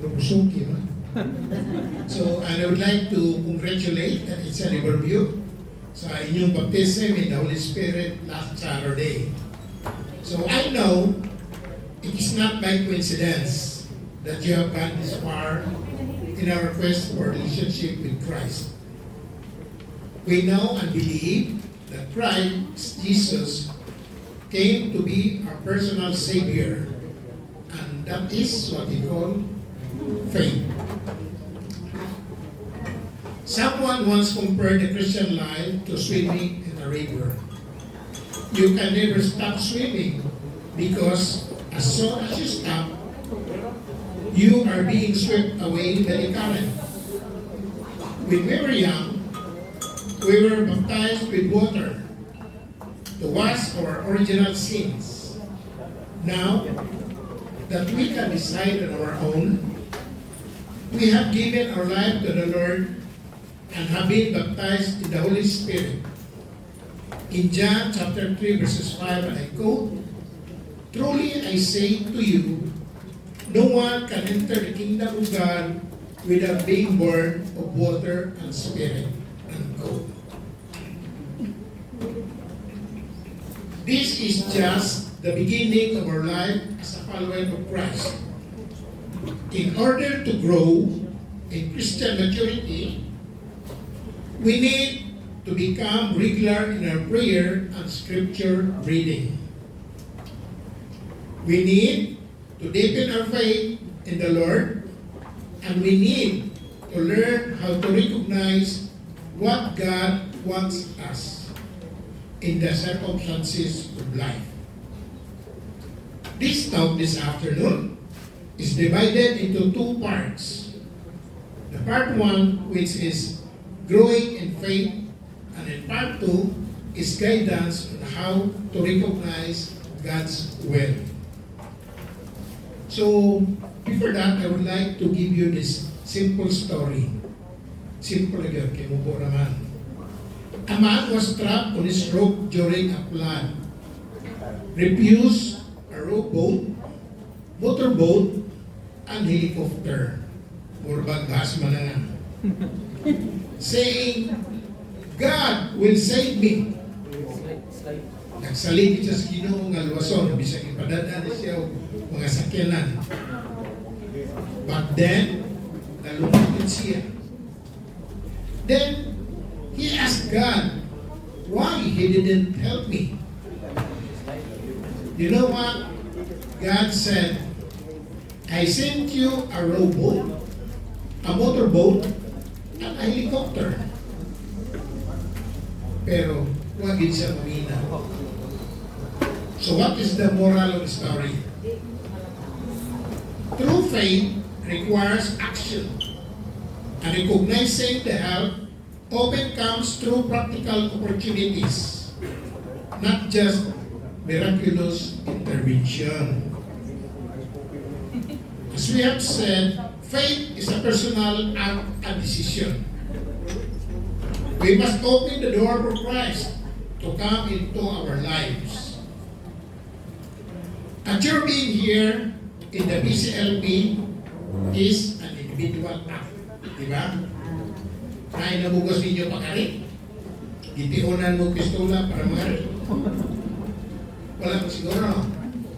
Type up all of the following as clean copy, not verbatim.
Promosuki, no? So, and I would like to congratulate that it's a Riverview sa inyong baptism in the Holy Spirit last Saturday. So I know it is not by coincidence that you have gone this far in our quest for relationship with Christ. We know and believe that Christ Jesus came to be our personal Savior, and that is what we call faith. Someone once compared the Christian life to swimming in a river. You can never stop swimming because as soon as you stop, you are being swept away by the current. When we were young, we were baptized with water to wash our original sins. Now that we can decide on our own, we have given our life to the Lord and have been baptized in the Holy Spirit. In John chapter 3 verses 5, and I quote, "Truly I say to you, no one can enter the kingdom of God without being born of water and spirit." Unquote. This is just the beginning of our life as a follower of Christ. In order to grow in Christian maturity, we need to become regular in our prayer and scripture reading. We need to deepen our faith in the Lord, and we need to learn how to recognize what God wants us in the circumstances of life. This talk this afternoon is divided into two parts. The part one, which is growing in faith, and in part two is guidance on how to recognize God's will. So, before that, I would like to give you this simple story. Simple again, kinubo naman. A man was trapped on his rope during a flood. Refused a rowboat, motorboat, and helicopter. Murbag gas man na saying, "God will save me." Nagsalig siya sa Ginoo nga luwason, bisag ipadadaan siya og mga sakyanan. But then, nalungkot siya. Then, he asked God why he didn't help me. You know what? God said, "I sent you a rowboat, a motorboat, and a helicopter." Pero, wag din siya mamina. So what is the moral of the story? True faith requires action. And recognizing the help often comes through practical opportunities, not just miraculous intervention. As we have said, faith is a personal act and decision. We must open the door for Christ to come into our lives. And your being here in the BCLP is an individual act. Diba? Kaya nabugos ninyo pakari. Gitiunan mo pistola para magari. Wala ko siguro.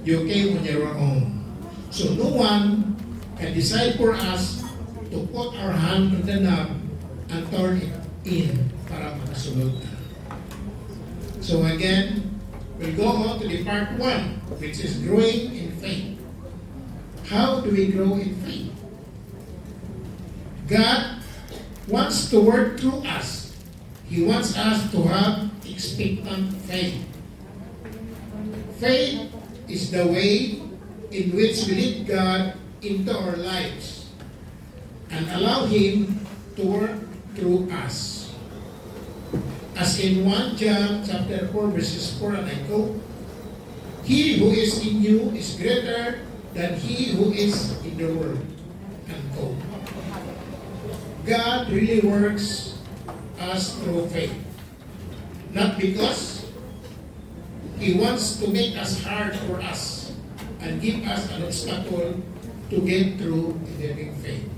You came on your own. So no one can decide for us to put our hand on the knob and turn it in para makasunod na. So again, we'll go on to the part one, which is growing in faith. How do we grow in faith? God wants to work through us. He wants us to have expectant faith. Faith is the way in which we lead God into our lives and allow Him to work through us. As in 1 John chapter 4 verses 4, and I quote, "He who is in you is greater than he who is in the world." Unquote. God really works us through faith. Not because He wants to make us hard for us and give us an obstacle to get through in living faith.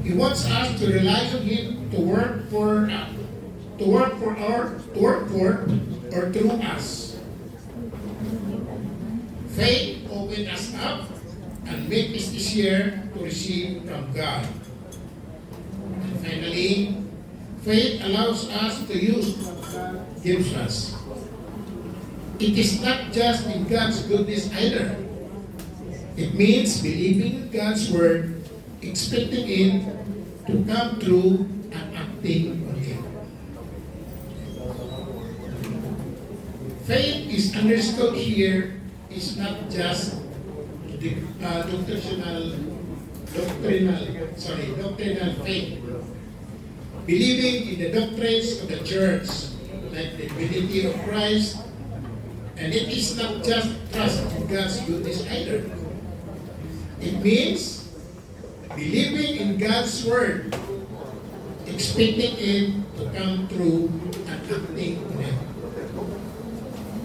He wants us to rely on Him to work for or through us. Faith opens us up and makes us easier to receive from God. And finally, faith allows us to use what God gives us. It is not just in God's goodness either. It means believing in God's word, expecting it to come true, and acting on it. Faith is understood here is not just doctrinal faith. Believing in the doctrines of the church, like the divinity of Christ, and it is not just trust in God's goodness either. It means believing in God's word, expecting it to come true, and acting on it.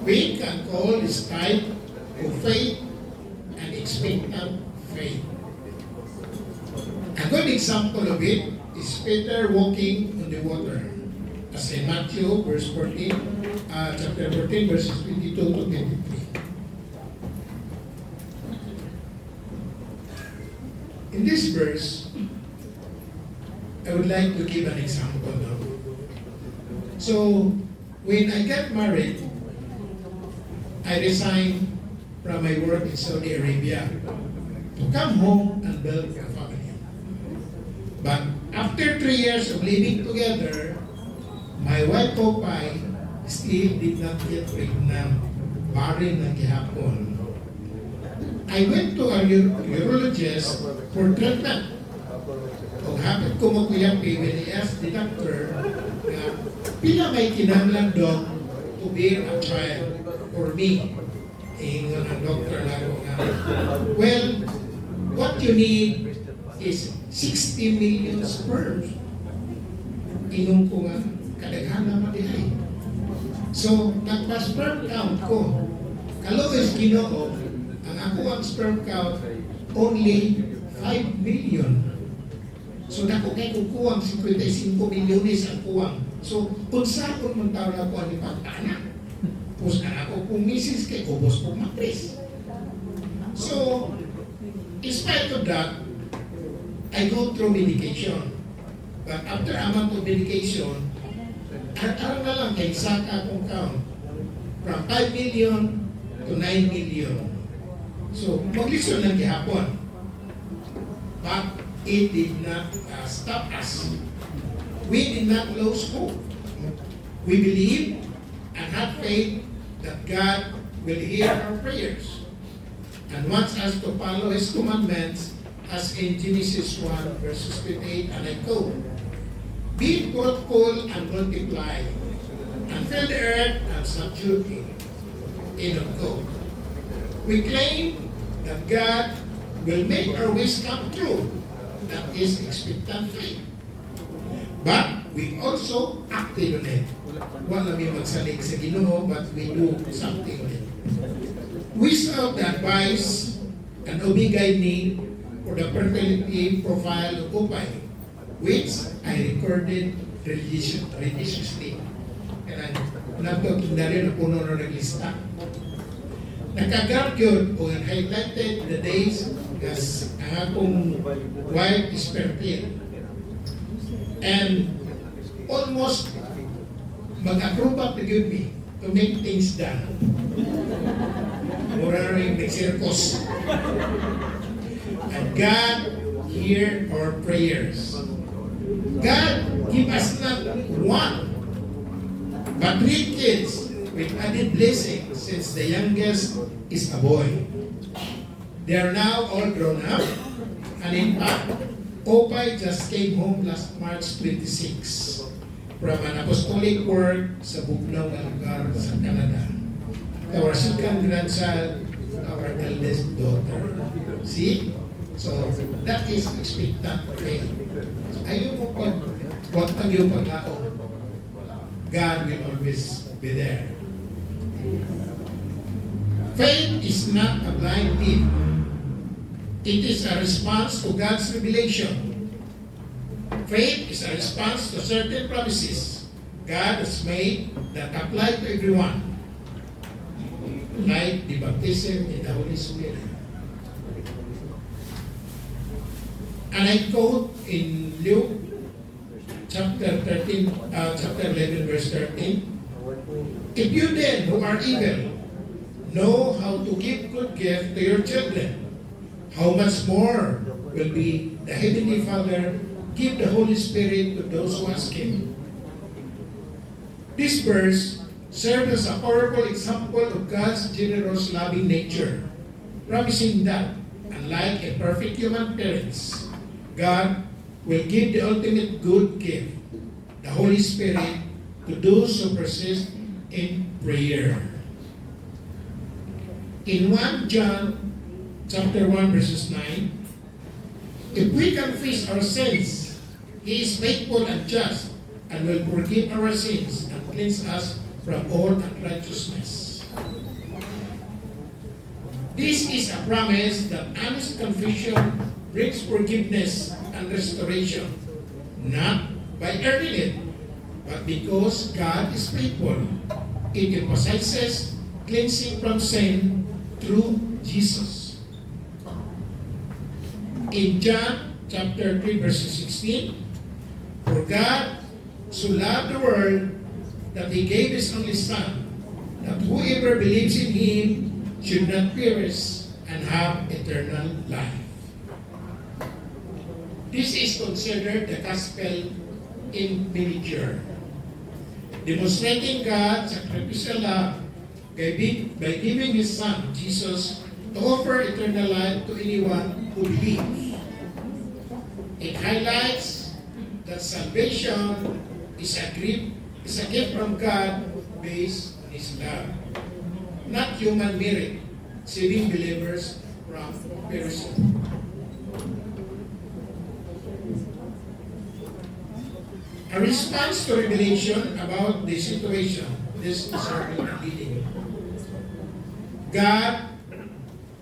We can call this type of faith an expectant faith. A good example of it is Peter walking on the water, as in Matthew chapter 14, verses 22 to 23. In this verse, I would like to give an example now. So, when I got married, I resigned from my work in Saudi Arabia to come home and build a family. But after 3 years of living together, my wife Popeye still did not get pregnant, barren ng gihapon. I went to a urologist for treatment. Kung hapit ko magkuyapi, when I asked the doctor, pila may kinahanglan dog to bear a child for me. Ingon ang doctor laro nga, well, what you need is 60 million sperms. Ingon ko nga, kadaghan naman dihay. So, nagpa-sperm count ko. Kalawis Ginoo, ang ako ang sperm count, only 5 million. So, dako kay kukuwang 55 milyones ang kuwang. So, kung saan kung magtawag ako ang ipag-anak, kung saan ako kung misis kay kubos kong matris. So, in spite of that, I go through medication. But after a month of medication, arang na lang kay saka akong count. From 5 million to 9 million. So, maglisod lang gihapon. But it did not stop us. We did not lose hope. We believe and have faith that God will hear our prayers and wants us to follow His commandments as in Genesis 1 verses 28, and I quote, "Be fruitful and multiply, and fill the earth and subdue it." End of quote. We claim that God will make our wish come true. That is expectant faith. But we also acted on it. Wala may magsalig sa Ginoo, but we do something on it. We sought the advice and obligate need for the fertility profile of Popeye, which I recorded religiously. And nagtotoo na rin na puno na naglista. Nakagarap yun o highlighted the days as ang akong wife is fertile. And almost mag-approve up to give me to make things done. Mura rin nag-circus. And God hear our prayers. God give us not one, but 3 kids with added blessing since the youngest is a boy. They are now all grown up, and in fact, Popeye just came home last March 26 from an apostolic work sa bugnaw na lugar sa Canada. Our second grandchild, our eldest daughter. See? So, that is expectant faith. Ayaw mo pag huwag tayo pag-lao. God will always be there. Faith is not a blind lead. It is a response to God's revelation. Faith is a response to certain promises God has made that apply to everyone, like the baptism in the Holy Spirit. And I quote in Luke chapter 11, verse 13. If you then, who are evil, know how to give good gift to your children, how much more will be the Heavenly Father give the Holy Spirit to those who ask Him. This verse serves as a powerful example of God's generous, loving nature, promising that, unlike imperfect human parents, God will give the ultimate good gift, the Holy Spirit, to those who persist in prayer. In 1 John chapter 1 verses 9, if we confess our sins, He is faithful and just and will forgive our sins and cleanse us from all unrighteousness. This is a promise that honest confession brings forgiveness and restoration, not by earning it, but because God is faithful. It emphasizes cleansing from sin through Jesus. In John chapter 3 verse 16, for God so loved the world that He gave His only Son, that whoever believes in Him should not perish and have eternal life. This is considered the gospel in miniature, demonstrating God's sacrificial love by giving His Son, Jesus, to offer eternal life to anyone who believes. It highlights that salvation is a gift from God based on His love, not human merit, saving believers from perishing. A response to revelation about the situation this sermon is leading. God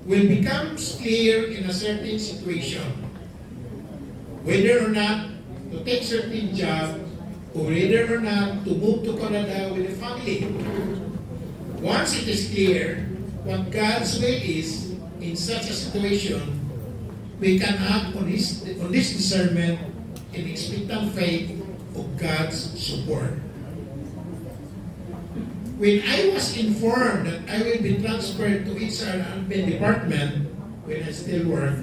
will become clear in a certain situation, whether or not to take certain job, or whether or not to move to Canada with a family. Once it is clear what God's will is in such a situation, we can act on this discernment in expectant faith of God's support. When I was informed that I will be transferred to HR and admin department when I still work,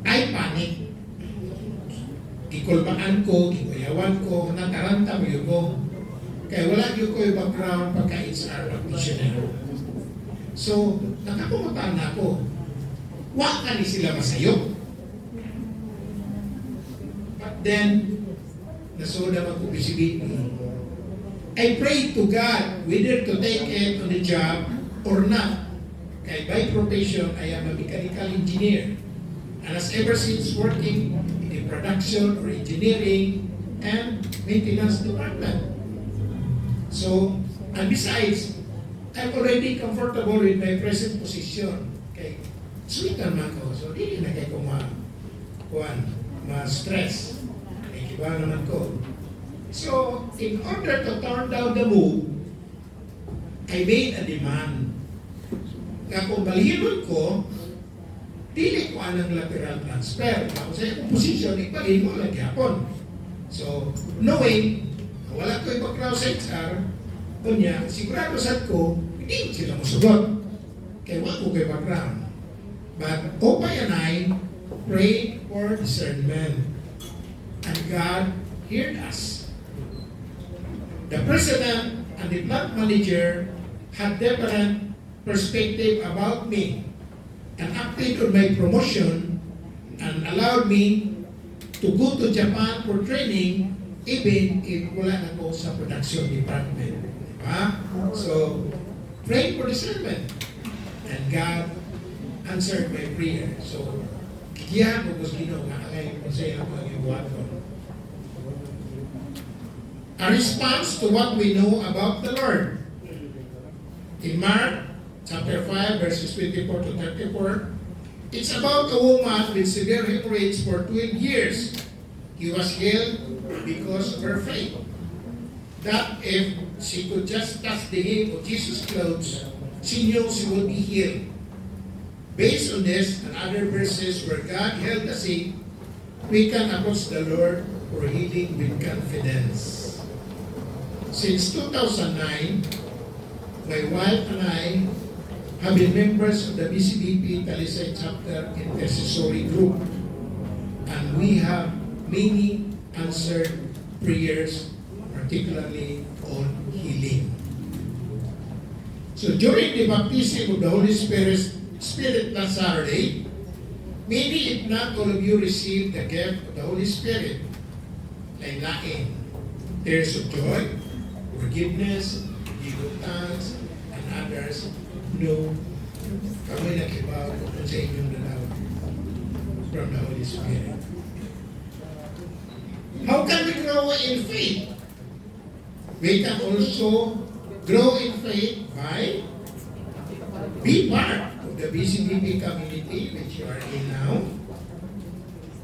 I panicked. Gikulbaan ko, gikuyawan ko, nataranta mo yun ko. Kaya wala yun ko yung background pagka-HR practitioner. So, nakapumuntaan na ako. Wak ka ni sila masayo. But then, nasoda mag-publicity. I prayed to God whether to take it on the job or not. Kaya by profession, I am a mechanical engineer. And as ever since working in the production or engineering and maintenance department. So, and besides, I'm already comfortable with my present position. Okay, sweet naman ko. So, hindi na kayo ma-stress. Iba naman ko. So, in order to turn down the move, I made a demand. Nga kung balhinun ko, dili ko anang lateral transfer. Kung sa ikong posisyon, ibalhin mo lang yapon. So, knowing, wala ko yung background sa HR, kunya, sigurado sad ko, hindi sila masugot. Kaya wala ko kayo background. But Opay and I prayed for discernment. And God heard us. The president and the plant manager had different perspective about me and acted on my promotion and allowed me to go to Japan for training even if wala na ko sa production department. Diba? So, pray for discernment. And God answered my prayer. So, kikiyahan ko kung ginawa nga ngayon kung sa'yo ang ibuhat ko. A response to what we know about the Lord. In Mark chapter 5 verses 24 to 34, It's about a woman with severe hemorrhage for 12 years. He was healed because of her faith. That if she could just touch the hem of Jesus' clothes, she knew she would be healed. Based on this and other verses where God held the sick, we can approach the Lord for healing with confidence. Since 2009, my wife and I have been members of the BCBP Talisay Chapter Intercessory Group, and we have many answered prayers, particularly on healing. So during the baptism of the Holy Spirit last Saturday, maybe if not all of you received the gift of the Holy Spirit, laylain, tears of joy, forgiveness, giving thanks, and others, no, kami nakibaw kung sa inyong dalaw from the Holy Spirit. How can we grow in faith? We can also grow in faith by be part of the BCBP community which you are in now.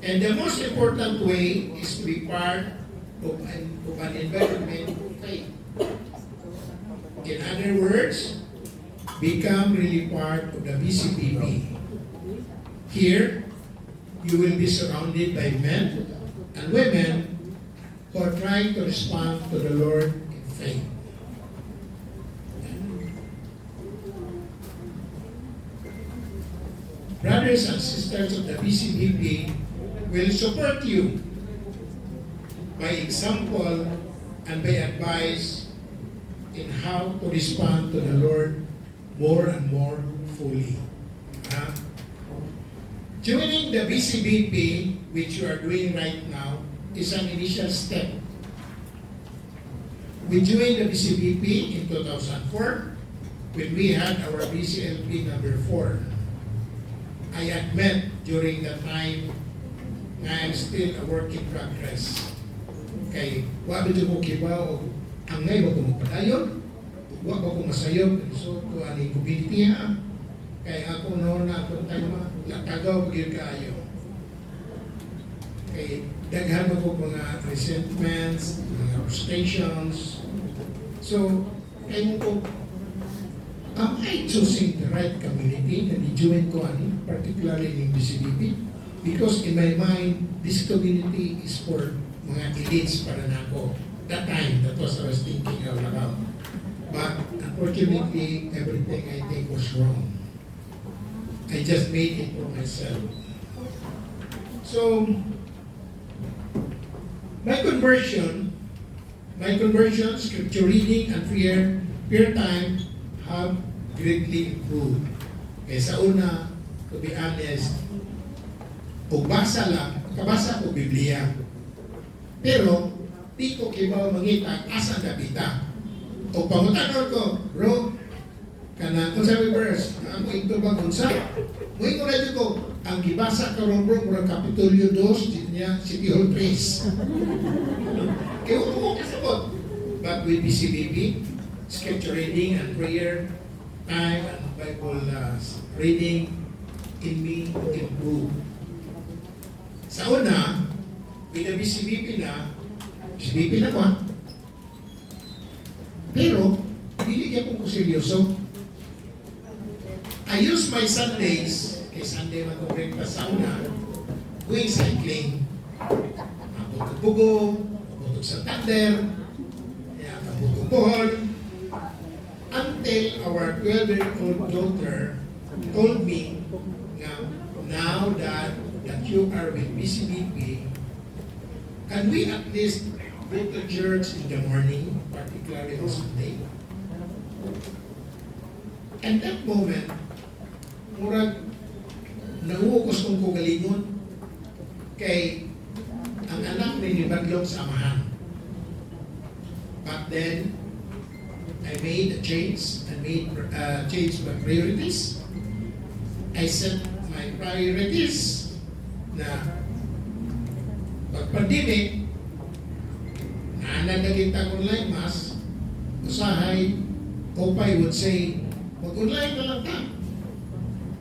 And the most important way is to be part of an environment of faith. In other words, become really part of the BCBP. Here, you will be surrounded by men and women who are trying to respond to the Lord in faith. Brothers and sisters of the BCBP will support you by example and by advice in how to respond to the Lord more and more fully. Joining the BCBP, which you are doing right now, is an initial step. We joined the BCBP in 2004 when we had our BCLP number 4. I admit during that time I am still a work in progress. Kay wa ba ko kibaw ang ngay ba ko magpadayon? Wa ba ko masayop so ko ani community ha. Kay ako noon na ako tayo latagaw gyud kaayo. Kay daghan ko mga resentments, mga frustrations. So kay mo ko am I choosing the right community na di-join ko ani, particularly in BCBP? Because in my mind, this community is for mga elites para na ako. That time, that was I was thinking out about. But unfortunately, everything I think was wrong. I just made it for myself. So, my conversion, scripture reading and prayer time have greatly improved. Kaya sa una, to be honest, kung basa lang, kabasa ko Biblia. Pero, di ko kibaw mangita asa napita. O pangutanon ko, bro, kana kung sabi verse, ako ito ba kung sa? Muhin ko na ko, ang gibasa karon bro, murang Kapitolyo 2, niya, City Hall 3. Kaya ko kasabot. But with BCBP, scripture reading and prayer time and Bible reading in me improve. Sa una, with the BCBP na ko. Pero, hindi niya kong seryoso. I use my Sundays, kay Sunday mag-break pa sa una, going cycling. Mabutog-bugo, mabutog sa Thunder, mabutog Bohol, until our 12-year-old daughter told me now that you are with BCBP, can we at least go to church in the morning, particularly on Sunday? And that moment, murag nauukos kong kugalingon kay ang anak ni Badlong sa amahan. But then, I made a change. Changed my priorities. I set my priorities na pag-pandemic, nagkita online mas, usahay, Opay would say, mag-online na lang ta.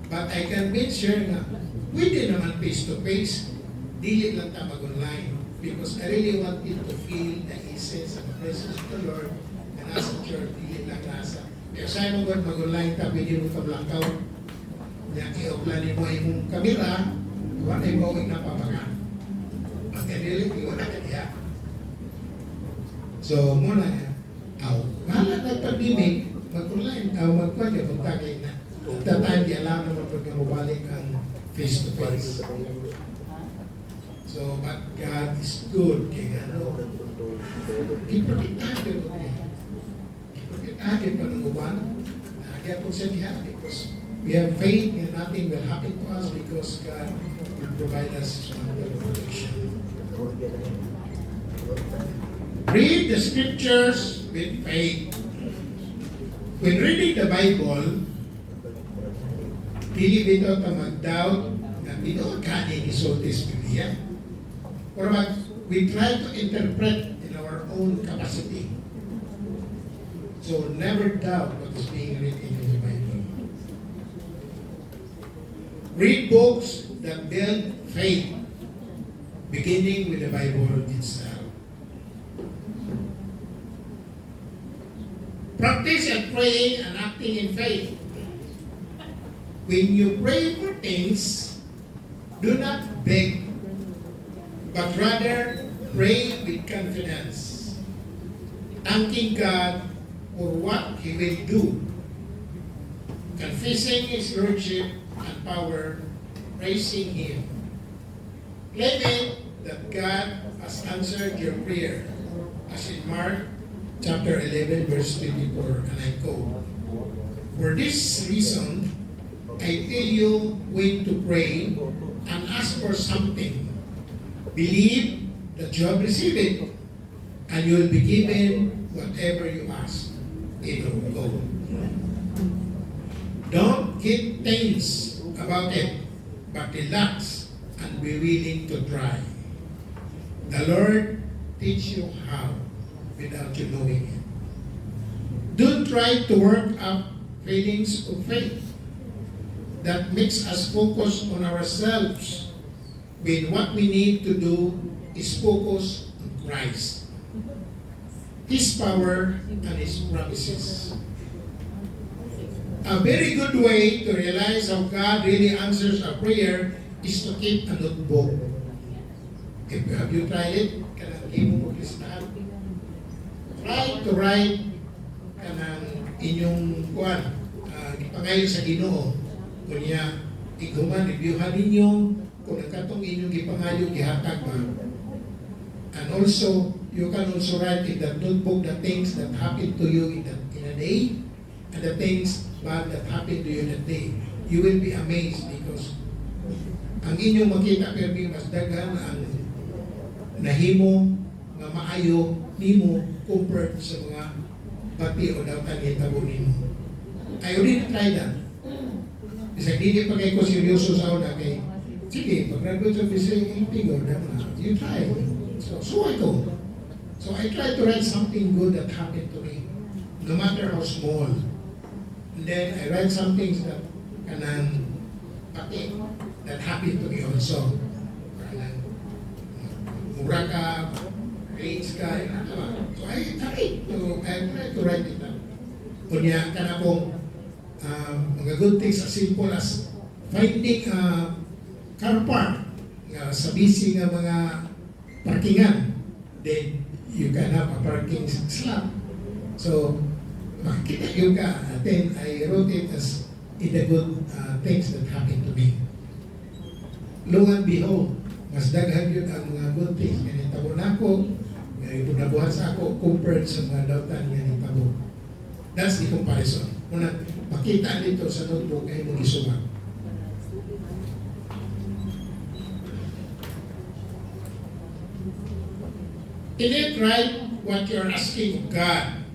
But I can make sure na pwede naman face-to-face, dili lang ta mag-online. Because I really want you to feel the essence and the presence of the Lord na nasa church, dili lang nasa. Kaya sa'yo mo mag-online ta, pwede mo ka-blackout. Kaya i-uplan mo yung kamera, wala yung bawing napapaga. Pag-really, wala ka diya. So, muna, bahala na pag-ibig, mag-online, mag-pwede, magtagay na. At that time, di alam naman pag mabalik ang face-to-face. So, but God is good. Kaya ano, iprotektahan ko niya. Iprotektahan pa ng uban. Kaya po siya diha, because we have faith and nothing will happen to us because God will provide us with protection. Read the scriptures with faith. When reading the Bible, dili bitaw ta mag-doubt na bitaw ka ni isultis Biblia. Or we try to interpret in our own capacity. So never doubt what is being written in the Bible. Read books that build faith, beginning with the Bible itself. Practice at praying and acting in faith. When you pray for things, do not beg, but rather pray with confidence, thanking God for what He will do, confessing His Lordship and power, praising Him, claiming that God has answered your prayer, as in Mark chapter 11, verse 24, and I quote, "For this reason, I tell you when to pray and ask for something. Believe that you have received it, and you will be given whatever you ask. It will go." Don't get tense about it, but relax and be willing to try. The Lord teach you how without you knowing it. Don't try to work up feelings of faith that makes us focus on ourselves when what we need to do is focus on Christ, His power, and His promises. A very good way to realize how God really answers a prayer is to keep a notebook. Have you tried it? Kanang imo mo listahan. Try to write kanang inyong kuan, gipangayo sa Ginoo. Kunya, iguman, reviewhan ninyo kung nagkatong inyong gipangayo, gihatag ba. And also, you can also write in that notebook the things that happened to you in a day, and the things bad that happened to you in that day. You will be amazed because ang inyong makita permi mas daghan ang nahimo nga maayo nimo compared sa mga pati o dawtan hitabo nimo. I already tried that. Bisag hindi pa kayo seryoso sa una kay, sige, pag-graduate sa physician, figure na you try. So I go. So I try to write something good that happened to me, no matter how small. And then I write some things that kanang pati that happened to me also. Kanang mura ka, grades ka, so I try to write it down. Kunya ka na pong mga good things as simple as finding a car park sa busy nga mga parkingan, then you can have a parking slot. So, makikita yun ka. Then I wrote it as in the good things that happened to me. Lo and behold, mas daghan yun ang mga good things. Nga nitabo na ako, nga nabuhat sa ako compared sa mga dautan nga nitabo. That's the comparison. Una, makita dito sa notebook ay mong isumat. Did it write what you're asking of God?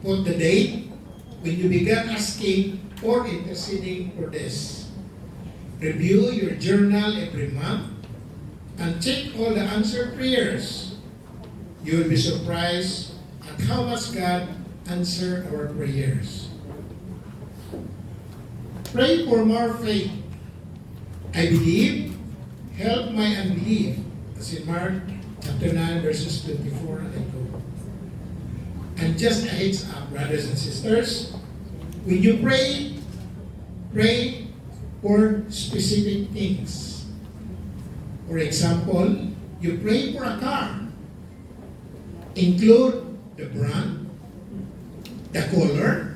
Put the date when you began asking or interceding for this. Review your journal every month and check all the answered prayers. You will be surprised at how much God answers our prayers. Pray for more faith. I believe, help my unbelief. As in Mark chapter 9, verses 24 and 2. And just a heads up, brothers and sisters, when you pray, pray for specific things. For example, you pray for a car. Include the brand, the color,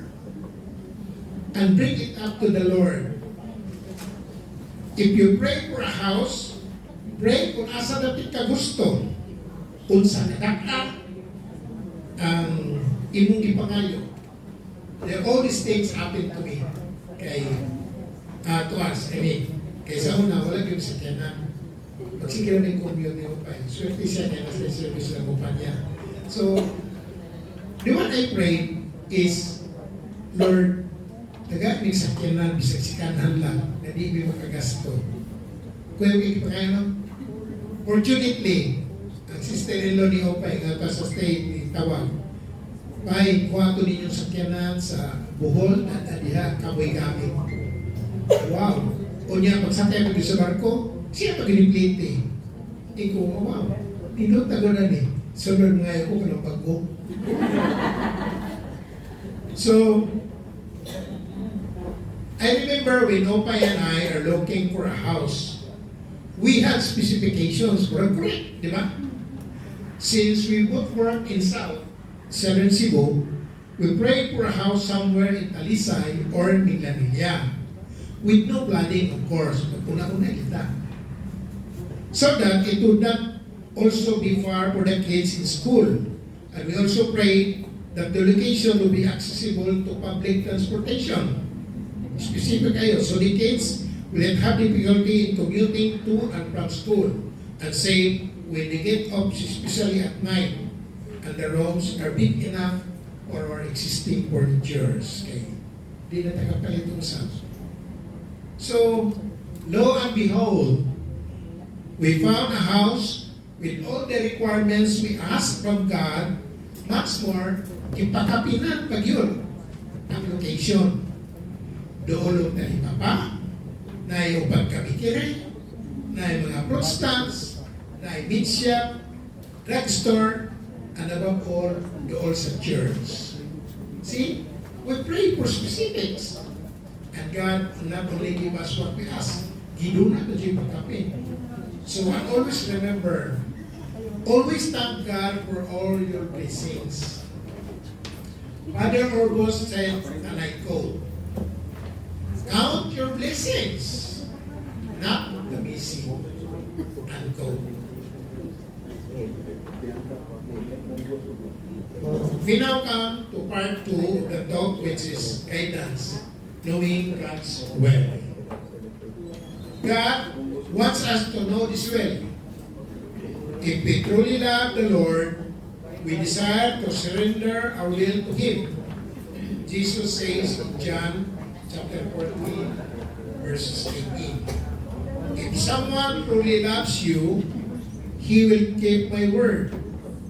and bring it up to the Lord. If you pray for a house, pray kung asa dapat ka gusto. Unsa kadaka ang imong ipangayo. All these things happen to me. To us, kay sa una, wala yung sakyanan. Pagsigil na yung commute niyo pa. Swerte siya kaya nasa service ng kumpanya. So, the one I pray is, Lord, taga-aming sakyanan, bisag sikanan lang, na di mo makagasto. Kaya yung ikipangayo, no? Fortunately, ang sister-in-law ni Opay, nga pa sa state, ni Tawag, may kuwato ninyong sakyanan sa Bohol at adiha, kamoy gamit. Wow! O niya, pagsakay mo sa barko, siya pag-iniplite. Iko, wow, tinot na gano'n eh. Sunod nga ako ng bago. So, I remember when Opay and I are looking for a house, we had specifications for a correct, di ba? Since we both work in Southern Cebu, we prayed for a house somewhere in Talisay or Miglanilla. With no planning, of course, una-una kita. So that it would not also be far for the kids in school. And we also prayed that the location will be accessible to public transportation. Specific kayo, so the kids will not have difficulty in commuting to and from school. And say, when they get up, especially at night, and the rooms are big enough for our existing furnitures. Okay. Di na tagapalit itong sa. So, lo and behold, we found a house with all the requirements we asked from God, much more, ipakapinan pag yun ang location. Doolog na ipapa, na iupat kami kire, na mga fruit stands, na meat shop, drugstore, and above all, dool sa church. See, we pray for specifics. And God not only give us what we ask, giduna to yung pagkapin. So I always remember, always thank God for all your blessings. Father Orgos said, and I quote, count your blessings, not the missing. Unquote. We now come to part 2 of the talk, which is guidance, knowing God's will. God wants us to know this will. If we truly love the Lord, we desire to surrender our will to Him. Jesus says in John chapter 14, verses 18, if someone truly loves you, he will keep my word,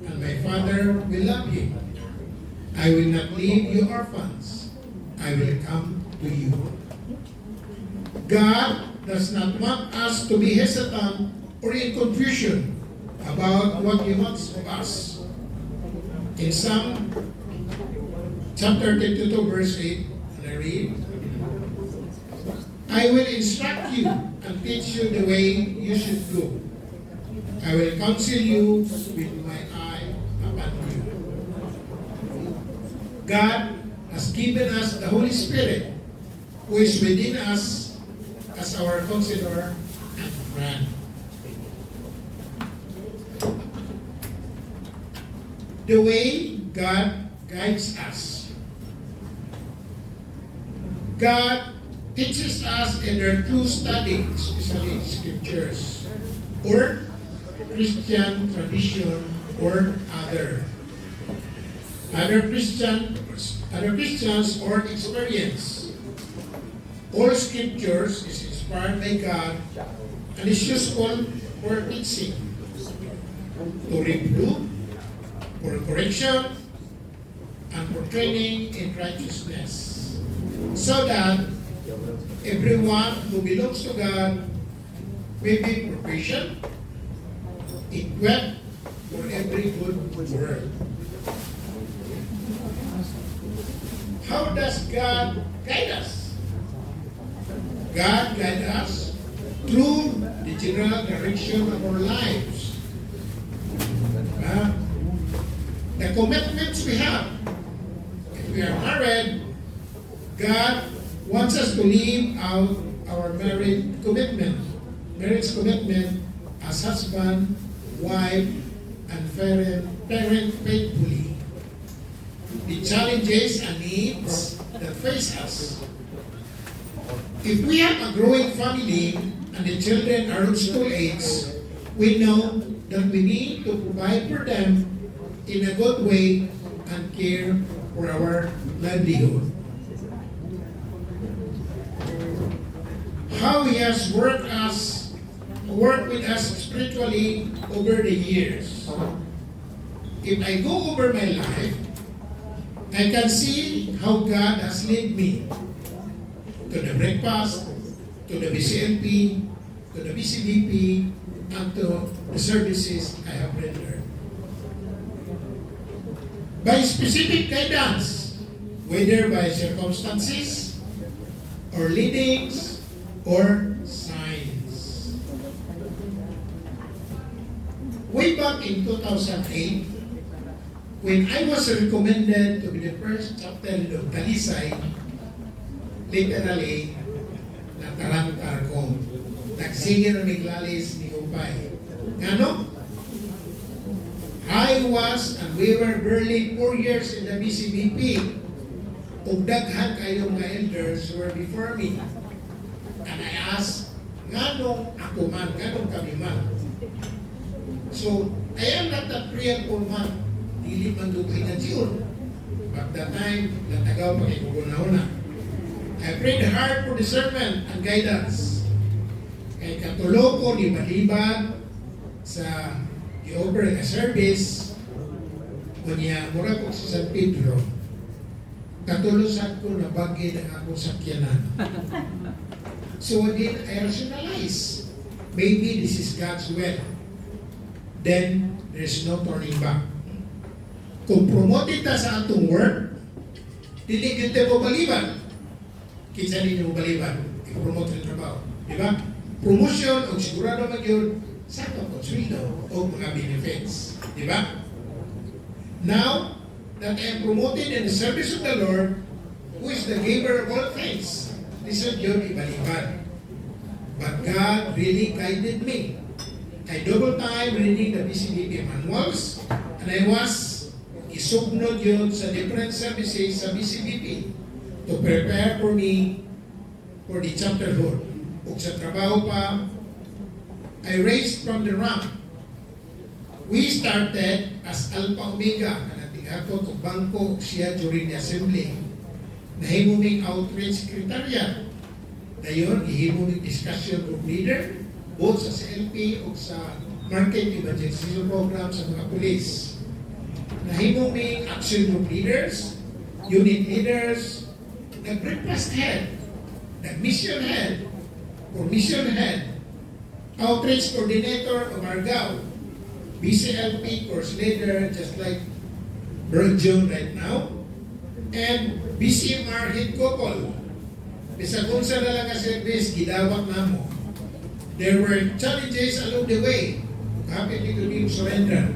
and my Father will love you. I will not leave you orphans. I will come to you. God does not want us to be hesitant or in confusion about what He wants of us. In Psalm chapter 32, verse 8, and I read, I will instruct you and teach you the way you should go. I will counsel you with my eye upon you. God has given us the Holy Spirit, who is within us as our counselor and friend. The way God guides us. God teaches us either through study, especially scriptures, or Christian tradition, or other Christians or experience. All scriptures is inspired by God and is useful for teaching, to reprove, for correction, and for training in righteousness, so that everyone who belongs to God may be proficient, equipped for every good work. How does God guide us? God guides us through the general direction of our lives. The commitments we have. If we are married, God wants us to live out our marriage commitment as husband, wife, and parent faithfully. The challenges and needs that face us. If we have a growing family and the children are of school age, we know that we need to provide for them in a good way and care for our livelihood. How He has worked with us spiritually over the years. If I go over my life, I can see how God has led me to the breakfast, to the BCNP, to the BCBP, and to the services I have rendered. By specific guidance, whether by circumstances, or leadings, or signs. Way back in 2008, when I was recommended to be the first chaplain of Talisay, literally, natarantar ko. Nagsingin ang naglalis ni Upay. Ano? I was and we were barely 4 years in the BCBP. Ug daghan kayo mga elders who were before me. And I asked, nganong ako man, nganong kami man? So, I am not a prayerful man. Dili man dugay na siyon. But that time, natagaw pa kay kugunahuna. I prayed hard for discernment and guidance. Kay katulo ko ni Balibag sa i-offer nga service o niya mura ko sa San Pedro. Katulusan ko na bagay ng akong sakyanan. So again, I rationalize. Maybe this is God's will. Then, there's no turning back. Kung promoted ta sa atong work, dili gyud tayo baliban. Kinsa ninyo baliban? I-promote ang trabaho. Di ba? Promotion o sigurado man yun sa atong konsuldo o mga benefits. Di ba? Now, that I am promoted in the service of the Lord, who is the giver of all things, this is yun ibaliban. But God really guided me. I double time reading the BCBP manuals, and I was isugnod yun sa different services sa BCBP to prepare for me for the chapterhood. Ug sa trabaho pa, I raised from the rank. We started as Alpha Omega, kanatigato kung bangko siya during the assembly. Nahimuming outreach secretariat. Dayon, ihimuming discussion group leader, both sa CLP o sa market evangelization program sa mga pulis. Nahimuming action group leaders, unit leaders, nag-breakfast head, nag-mission head, or mission head, outreach coordinator of Argao, BCLP course leader, just like Bergjon right now, and BCMR head couple. Bisa kung sa lang nga service, gidawat na mo. There were challenges along the way. Happy to be surrender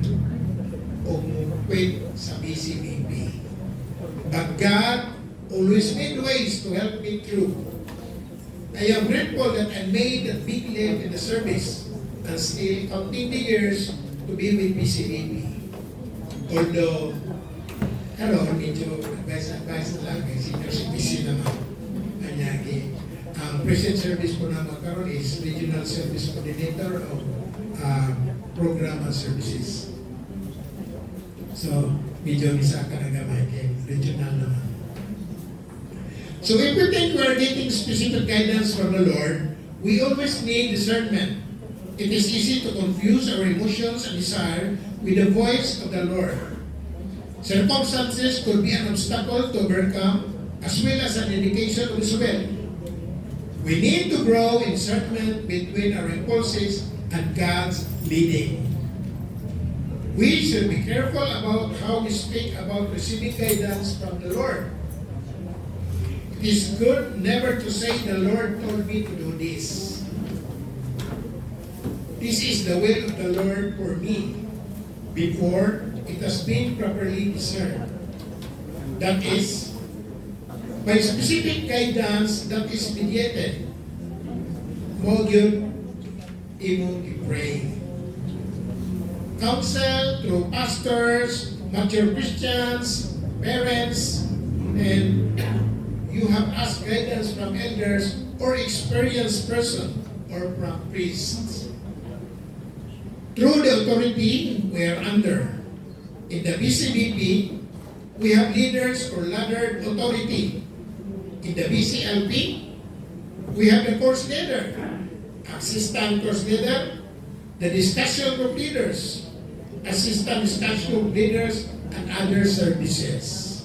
o wait sa BCBP. But God always made ways to help me through. I am grateful that I made a big leap in the service and still counting the years to be with BCBP. Although, medyo advice na lang kay senior citizen naman. Ang present service po na magkaroon is Regional Service Coordinator of Program and Services. So, medyo misa ka na gamay kay regional naman. So if we think we are getting specific guidance from the Lord, we always need discernment. It is easy to confuse our emotions and desire with the voice of the Lord. Circumstances could be an obstacle to overcome as well as an indication of His will. We need to grow in discernment between our impulses and God's leading. We should be careful about how we speak about receiving guidance from the Lord. It is good never to say, "The Lord told me to do this. This is the will of the Lord for me," before it has been properly discerned. That is, by specific guidance that is mediated. Mo yun imong i-pray. Counsel through pastors, mature Christians, parents, and you have asked guidance from elders or experienced person or from priests. Through the authority we are under. In the BCBP, we have leaders or laddered authority. In the BCLP, we have the course leader, assistant course leader, the discussion group leaders, assistant discussion group leaders, and other services.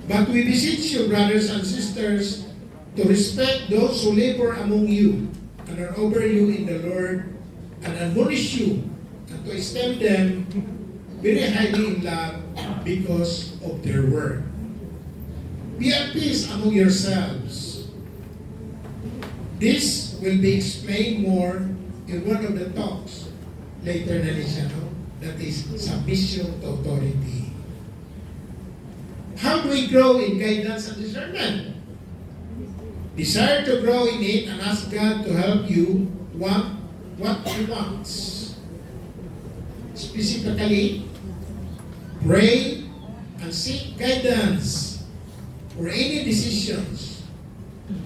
But we beseech you, brothers and sisters, to respect those who labor among you and are over you in the Lord, and admonish you, and to esteem them very highly in love because of their work. Be at peace among yourselves. This will be explained more in one of the talks later na siya, no? That is submission to authority. How do we grow in guidance and discernment? Desire to grow in it and ask God to help you want what He wants. Specifically, pray and seek guidance for any decisions.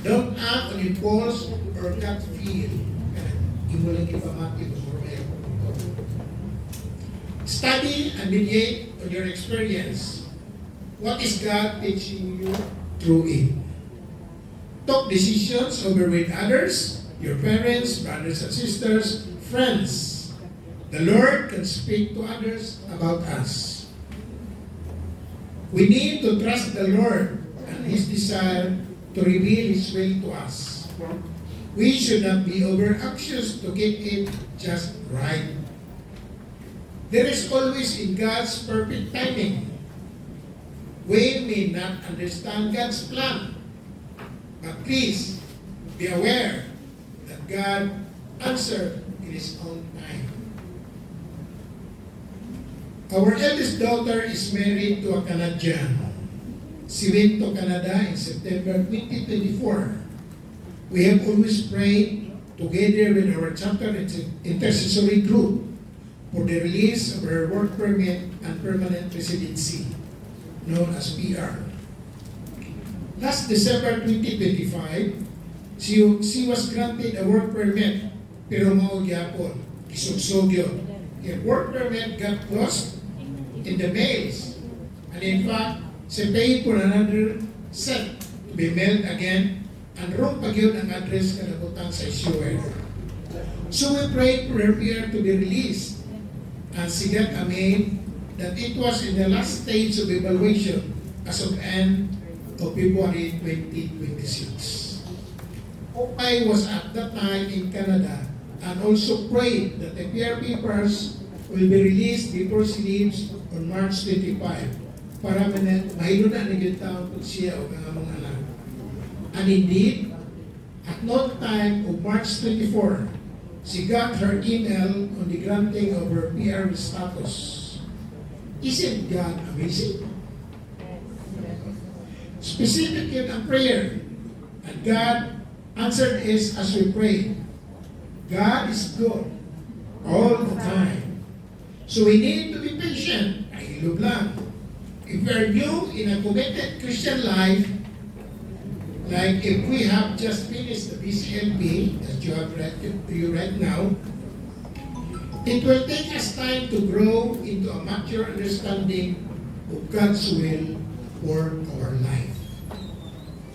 Don't act on impulse or gut feel. Study and mediate on your experience. What is God teaching you through it? Talk decisions over with others, your parents, brothers and sisters, friends. The Lord can speak to others about us. We need to trust the Lord and His desire to reveal His will to us. We should not be over anxious to get it just right. There is always in God's perfect timing. We may not understand God's plan, but please be aware that God answered in His own time. Our eldest daughter is married to a Canadian. She went to Canada in September 2024. We have always prayed together with our chapter intercessory group for the release of her work permit and permanent residency, known as PR. Last December 2025, she was granted a work permit, pero mao gyapon, isugsog yun. Her work permit got lost in the mails, and in fact, she paid for another set to be mailed again, and wrong pag yun ang address na nabutang sa issuer. So we prayed for her PR to be released, and she got a mail that it was in the last stage of evaluation as of end of February 2026. I was at that time in Canada and also prayed that the PR papers will be released before she leaves on March 25 para mahilo na nagitaon po siya o mga anak. And indeed, at no time of March 24, she got her email on the granting of her PR status. Isn't God amazing? Specific in a prayer, and God answered us as we pray. God is good all the time. So we need to be patient. Ay, hilog lang. If we are new in a committed Christian life, like if we have just finished the BCLP, as you have read right now, it will take us time to grow into a mature understanding of God's will for our life.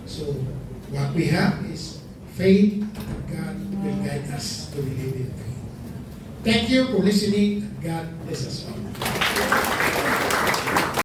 So, what we have is faith that God will guide us to believe in faith. Thank you for listening, and God bless us all.